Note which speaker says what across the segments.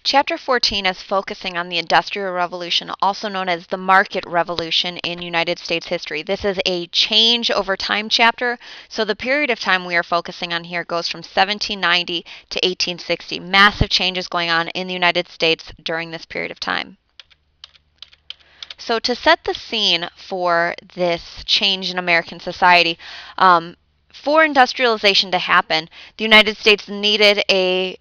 Speaker 1: Chapter 14 is focusing on the Industrial Revolution, also known as the Market Revolution in United States history. This is a change over time chapter, so the period of time we are focusing on here goes from 1790 to 1860. Massive changes going on in the United States during this period of time. So to set the scene for this change in American society, for industrialization to happen, the United States needed a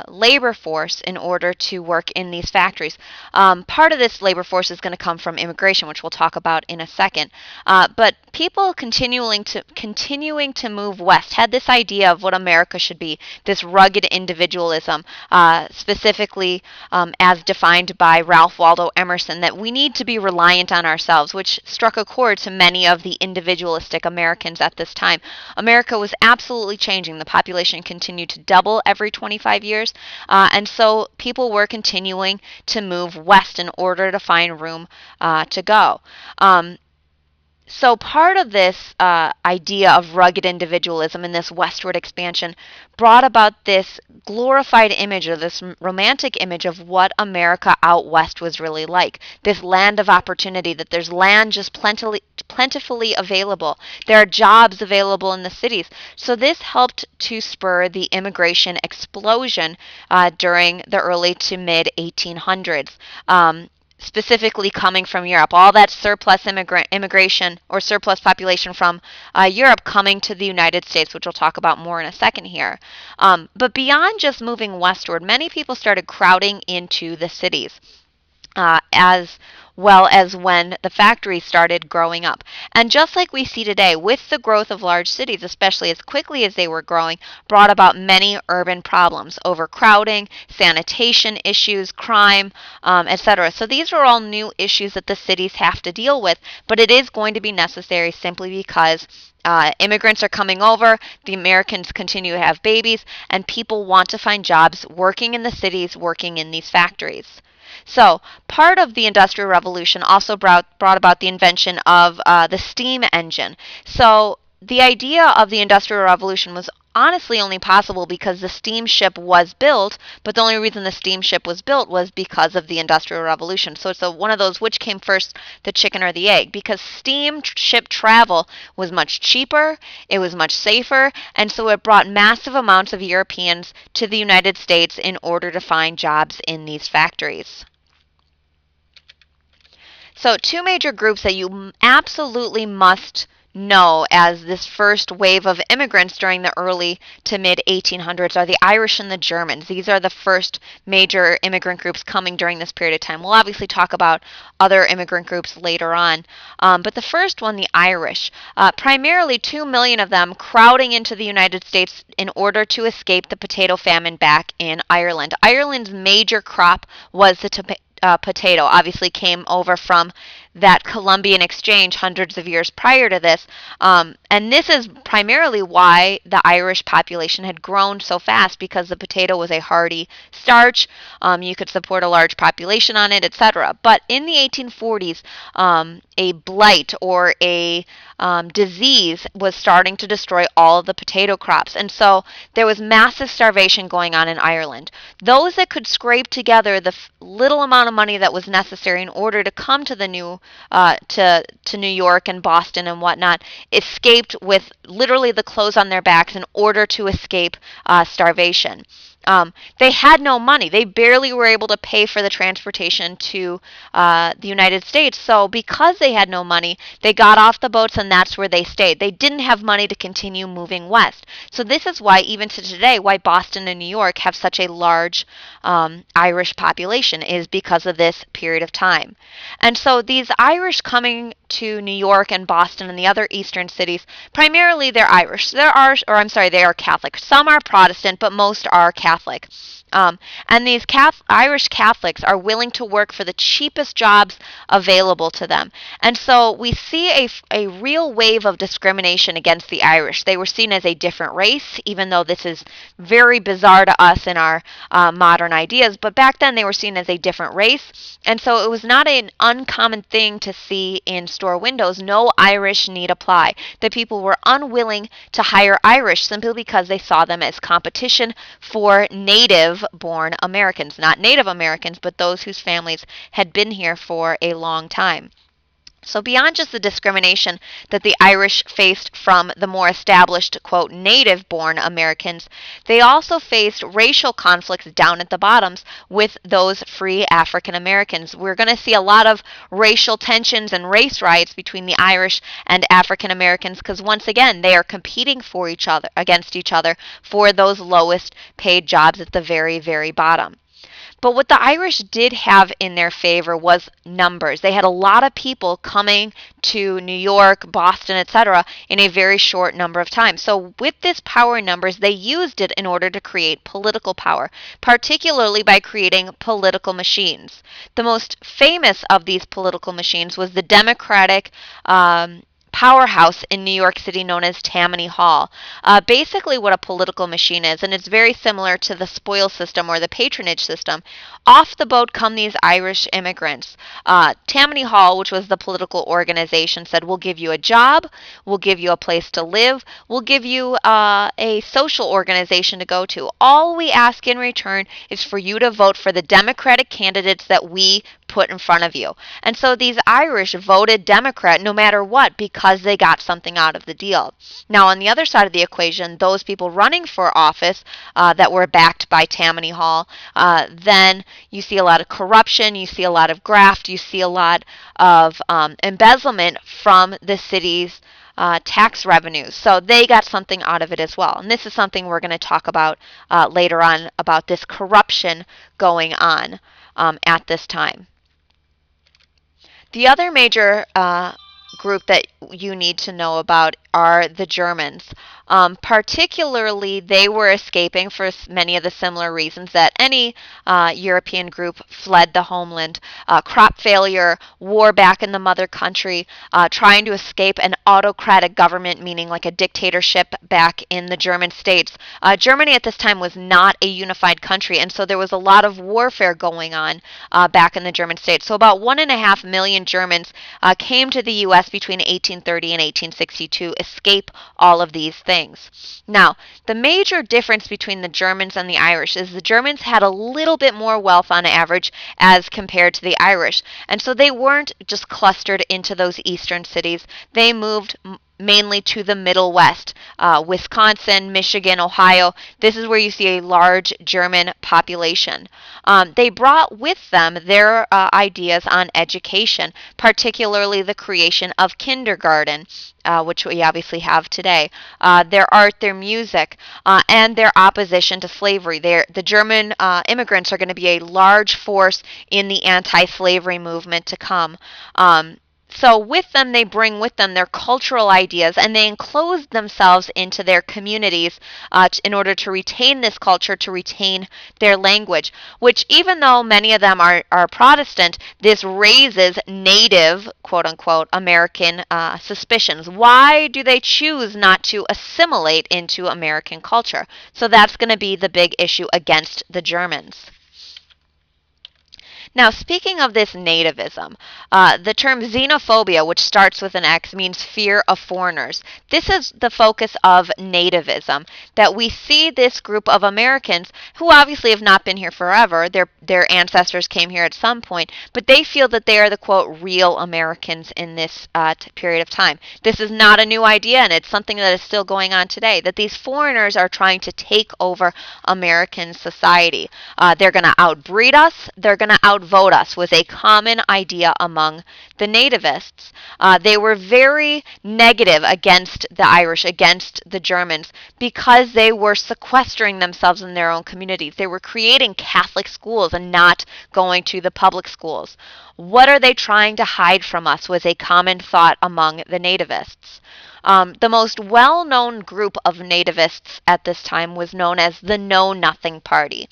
Speaker 1: labor force in order to work in these factories. Part of this labor force is going to come from immigration, which we'll talk about in a second. But people continuing to move west had this idea of what America should be, this rugged individualism, specifically as defined by Ralph Waldo Emerson, that we need to be reliant on ourselves, which struck a chord to many of the individualistic Americans at this time. America was absolutely changing. The population continued to double every 25 years, and so people were continuing to move west in order to find room to go. So part of this idea of rugged individualism and this westward expansion brought about this glorified image, or this romantic image of what America out west was really like. This land of opportunity, that there's land just plentifully available. There are jobs available in the cities. So this helped to spur the immigration explosion during the early to mid 1800s. Specifically coming from Europe, all that surplus immigration or surplus population from Europe coming to the United States, which we'll talk about more in a second here. But beyond just moving westward, many people started crowding into the cities, as well as when the factories started growing up. And just like we see today, with the growth of large cities, especially as quickly as they were growing, brought about many urban problems: overcrowding, sanitation issues, crime, etc. So these are all new issues that the cities have to deal with, but it is going to be necessary simply because immigrants are coming over, the Americans continue to have babies, and people want to find jobs working in the cities, working in these factories. So part of the Industrial Revolution also brought about the invention of the steam engine. So the idea of the Industrial Revolution was honestly only possible because the steamship was built, but the only reason the steamship was built was because of the Industrial Revolution. So it's one of those, which came first, the chicken or the egg? Because steamship travel was much cheaper, it was much safer, and so it brought massive amounts of Europeans to the United States in order to find jobs in these factories. So two major groups that you absolutely must know as this first wave of immigrants during the early to mid 1800s are the Irish and the Germans. These are the first major immigrant groups coming during this period of time. We'll obviously talk about other immigrant groups later on. But the first one, the Irish, primarily 2 million of them crowding into the United States in order to escape the potato famine back in Ireland. Ireland's major crop was the potato. Obviously came over from that Columbian exchange hundreds of years prior to this. And this is primarily why the Irish population had grown so fast, because the potato was a hardy starch. You could support a large population on it, etc. But in the 1840s, a blight or a disease was starting to destroy all of the potato crops. And so there was massive starvation going on in Ireland. Those that could scrape together the little amount of money that was necessary in order to come to the to New York and Boston and whatnot escaped with literally the clothes on their backs in order to escape starvation. They had no money. They barely were able to pay for the transportation to the United States. So because they had no money, they got off the boats and that's where they stayed. They didn't have money to continue moving west. So this is why, even to today, why Boston and New York have such a large Irish population, is because of this period of time. And so these Irish coming to New York and Boston and the other eastern cities, primarily they're Irish. They are Catholic. Some are Protestant, but most are Catholic. And these Irish Catholics are willing to work for the cheapest jobs available to them. And so we see a real wave of discrimination against the Irish. They were seen as a different race, even though this is very bizarre to us in our modern ideas. But back then they were seen as a different race. And so it was not an uncommon thing to see in store windows, no Irish need apply. The people were unwilling to hire Irish simply because they saw them as competition for native-born Americans. Not Native Americans, but those whose families had been here for a long time. So beyond just the discrimination that the Irish faced from the more established, quote, native-born Americans, they also faced racial conflicts down at the bottoms with those free African Americans. We're going to see a lot of racial tensions and race riots between the Irish and African Americans because once again, they are competing for each other against each other for those lowest paid jobs at the very, very bottom. But what the Irish did have in their favor was numbers. They had a lot of people coming to New York, Boston, etc. in a very short number of time. So with this power in numbers, they used it in order to create political power, particularly by creating political machines. The most famous of these political machines was the Democratic powerhouse in New York City known as Tammany Hall. Basically what a political machine is, and it's very similar to the spoil system or the patronage system. Off the boat come these Irish immigrants. Tammany Hall, which was the political organization, said, we'll give you a job, we'll give you a place to live, we'll give you a social organization to go to. All we ask in return is for you to vote for the Democratic candidates that we put in front of you. And so these Irish voted Democrat no matter what because they got something out of the deal. Now on the other side of the equation, those people running for office that were backed by Tammany Hall, then you see a lot of corruption, you see a lot of graft, you see a lot of embezzlement from the city's tax revenues. So they got something out of it as well. And this is something we're going to talk about later on about this corruption going on at this time. The other major group that you need to know about are the Germans. Particularly, they were escaping for many of the similar reasons that any European group fled the homeland. Crop failure, war back in the mother country, trying to escape an autocratic government, meaning like a dictatorship back in the German states. Germany at this time was not a unified country, and so there was a lot of warfare going on back in the German states. So about 1.5 million Germans came to the U.S. between 1830 and 1860 to escape all of these things. Now, the major difference between the Germans and the Irish is the Germans had a little bit more wealth on average as compared to the Irish. And so they weren't just clustered into those eastern cities. They moved mainly to the Middle West, Wisconsin, Michigan, Ohio. This is where you see a large German population. They brought with them their ideas on education, particularly the creation of kindergarten, which we obviously have today, their art, their music, and their opposition to slavery. The German immigrants are going to be a large force in the anti-slavery movement to come. So with them, they bring with them their cultural ideas, and they enclose themselves into their communities in order to retain this culture, to retain their language, which even though many of them are Protestant, this raises native, quote-unquote, American suspicions. Why do they choose not to assimilate into American culture? So that's going to be the big issue against the Germans. Now, speaking of this nativism, the term xenophobia, which starts with an X, means fear of foreigners. This is the focus of nativism, that we see this group of Americans who obviously have not been here forever. Their ancestors came here at some point, but they feel that they are the, quote, real Americans in this period of time. This is not a new idea, and it's something that is still going on today, that these foreigners are trying to take over American society. They're going to outbreed us. They're going to outvote us was a common idea among the nativists. They were very negative against the Irish, against the Germans, because they were sequestering themselves in their own communities. They were creating Catholic schools and not going to the public schools. What are they trying to hide from us was a common thought among the nativists. The most well-known group of nativists at this time was known as the Know Nothing Party.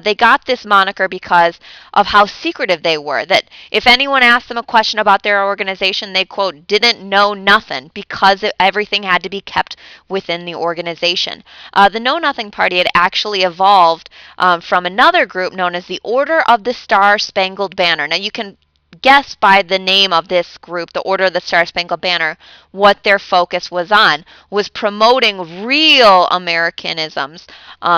Speaker 1: They got this moniker because of how secretive they were, that if anyone asked them a question about their organization, they, quote, didn't know nothing because everything had to be kept within the organization. The Know Nothing Party had actually evolved from another group known as the Order of the Star-Spangled Banner. Now, you can guess by the name of this group, the Order of the Star Spangled Banner, what their focus was promoting real Americanisms.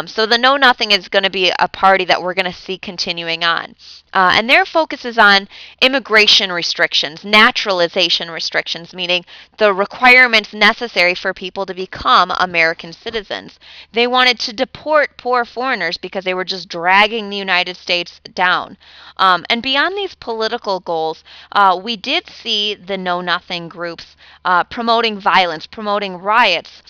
Speaker 1: So the Know Nothing is going to be a party that we're going to see continuing on. And their focus is on immigration restrictions, naturalization restrictions, meaning the requirements necessary for people to become American citizens. They wanted to deport poor foreigners because they were just dragging the United States down. And beyond these political goals, we did see the Know Nothing groups promoting violence, promoting riots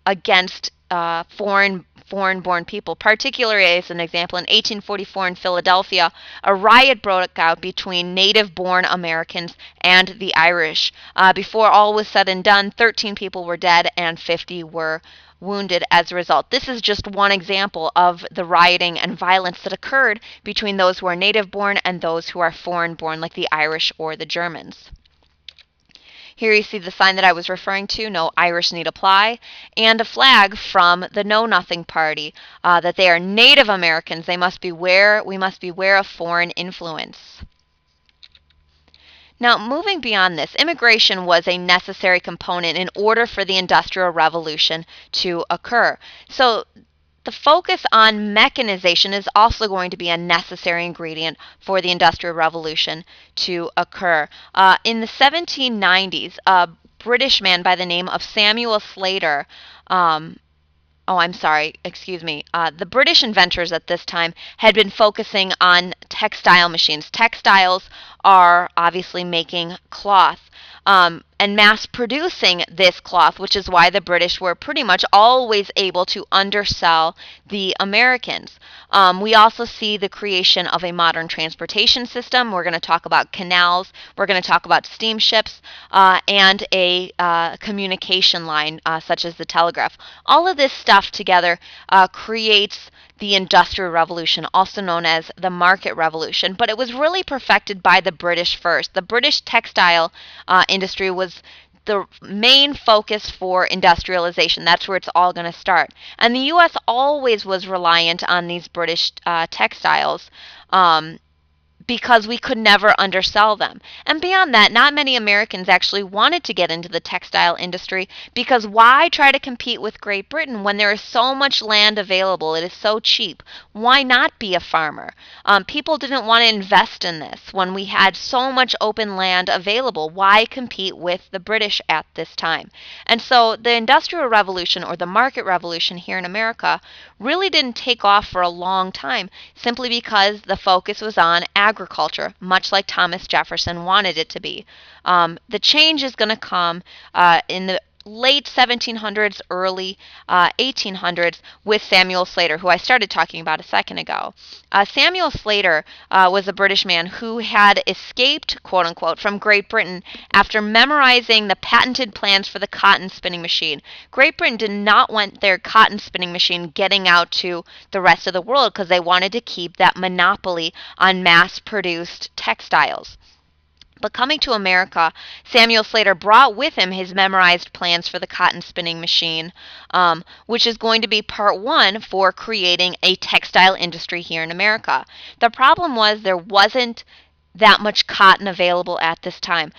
Speaker 1: against foreign-born people. Particularly, as an example, in 1844 in Philadelphia, a riot broke out between native-born Americans and the Irish. Before all was said and done, 13 people were dead and 50 were wounded as a result. This is just one example of the rioting and violence that occurred between those who are native-born and those who are foreign-born, like the Irish or the Germans. Here you see the sign that I was referring to, No Irish Need Apply, and a flag from the Know Nothing Party, that they are Native Americans. We must beware of foreign influence. Now, moving beyond this, immigration was a necessary component in order for the Industrial Revolution to occur. So the focus on mechanization is also going to be a necessary ingredient for the Industrial Revolution to occur. In the 1790s, a British man by the name of Samuel Slater, the British inventors at this time had been focusing on textile machines. Textiles are obviously making cloth. And mass producing this cloth, which is why the British were pretty much always able to undersell the Americans. We also see the creation of a modern transportation system. We're going to talk about canals. We're going to talk about steamships and a communication line such as the telegraph. All of this stuff together creates the Industrial Revolution, also known as the Market Revolution, but it was really perfected by the British first. The British textile industry was the main focus for industrialization. That's where it's all going to start. And the U.S. always was reliant on these British textiles because we could never undersell them. And beyond that, not many Americans actually wanted to get into the textile industry because why try to compete with Great Britain when there is so much land available? It is so cheap. Why not be a farmer? People didn't want to invest in this when we had so much open land available. Why compete with the British at this time? And so the Industrial Revolution, or the Market Revolution here in America, really didn't take off for a long time simply because the focus was on agriculture, much like Thomas Jefferson wanted it to be. The change is going to come in the late 1700s, early 1800s with Samuel Slater, who I started talking about a second ago. Samuel Slater was a British man who had escaped, quote unquote, from Great Britain after memorizing the patented plans for the cotton spinning machine. Great Britain did not want their cotton spinning machine getting out to the rest of the world because they wanted to keep that monopoly on mass-produced textiles. But coming to America, Samuel Slater brought with him his memorized plans for the cotton spinning machine, which is going to be part one for creating a textile industry here in America. The problem was there wasn't that much cotton available at this time.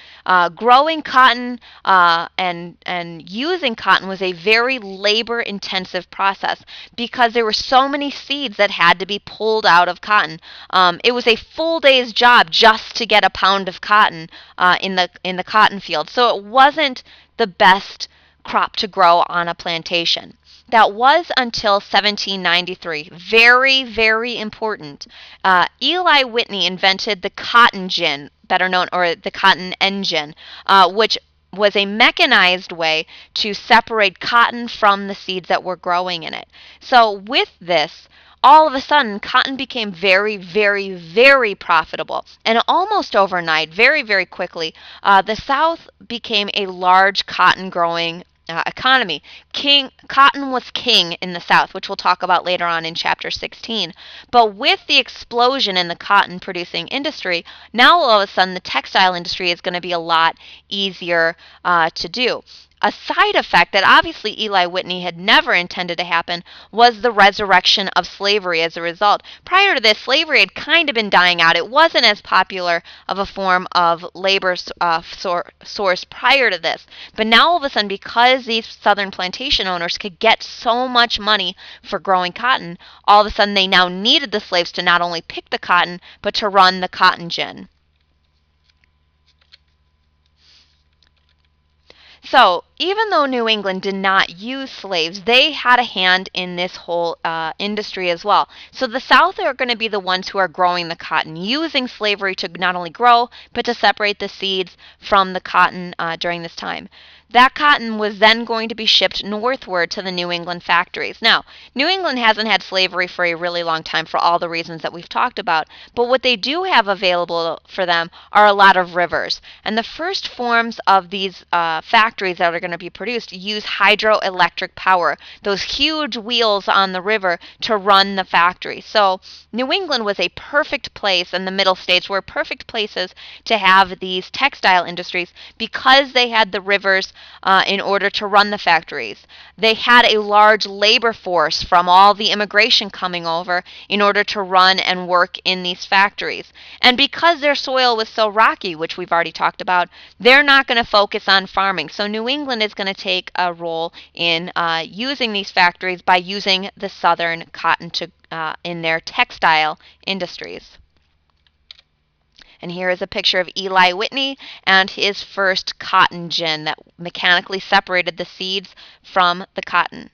Speaker 1: Growing cotton and using cotton was a very labor-intensive process because there were so many seeds that had to be pulled out of cotton. It was a full day's job just to get a pound of cotton in the cotton field. So it wasn't the best crop to grow on a plantation. That was until 1793. Very, very important. Eli Whitney invented the cotton gin, better known, or the cotton engine, which was a mechanized way to separate cotton from the seeds that were growing in it. So with this, all of a sudden, cotton became very, very, very profitable. And almost overnight, very, very quickly, the South became a large cotton growing economy. Cotton was king in the South, which we'll talk about later on in chapter 16. But with the explosion in the cotton producing industry, now all of a sudden the textile industry is going to be a lot easier to do. A side effect that obviously Eli Whitney had never intended to happen was the resurrection of slavery as a result. Prior to this, slavery had kind of been dying out. It wasn't as popular of a form of labor source prior to this. But now all of a sudden, because these southern plantation owners could get so much money for growing cotton, all of a sudden they now needed the slaves to not only pick the cotton, but to run the cotton gin. So, even though New England did not use slaves, they had a hand in this whole industry as well. So, the South are going to be the ones who are growing the cotton, using slavery to not only grow, but to separate the seeds from the cotton during this time. That cotton was then going to be shipped northward to the New England factories. Now, New England hasn't had slavery for a really long time for all the reasons that we've talked about, but what they do have available for them are a lot of rivers. And the first forms of these factories that are going to be produced use hydroelectric power, those huge wheels on the river to run the factory. So New England was a perfect place, and the middle states were perfect places to have these textile industries because they had the rivers in order to run the factories. They had a large labor force from all the immigration coming over in order to run and work in these factories. And because their soil was so rocky, which we've already talked about, they're not going to focus on farming. So New England is going to take a role in using these factories by using the southern cotton in their textile industries. And here is a picture of Eli Whitney and his first cotton gin that mechanically separated the seeds from the cotton.